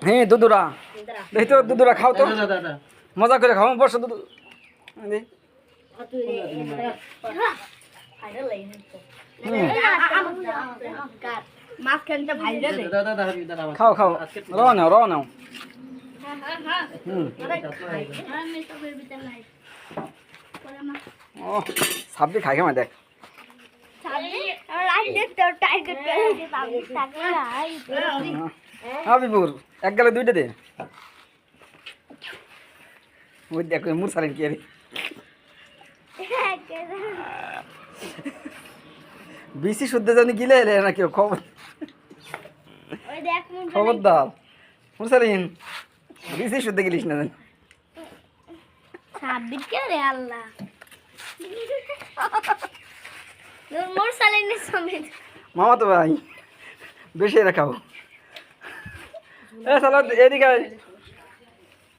হ্যাঁ দুদুরা দেখি তো দুদুরা খাও তো মজা করে খাও বসো দুদু খাও খাও র নাও র নাও ও সাবজি খাই খেয়ে দেখ বিপুর এক গেলে দুইটা দে ওই দেখ মুর সালেন কি বিসি শুদ্ধ জানি গিলে এলে না কেউ খবর খবরদার মুরসালিন বিসি শুদ্ধ গেলিস না জানি সাবির কে রে আল্লাহ মুরসালিনের সমেত মামা তো ভাই বেশি রাখাও এ সালা এদিকে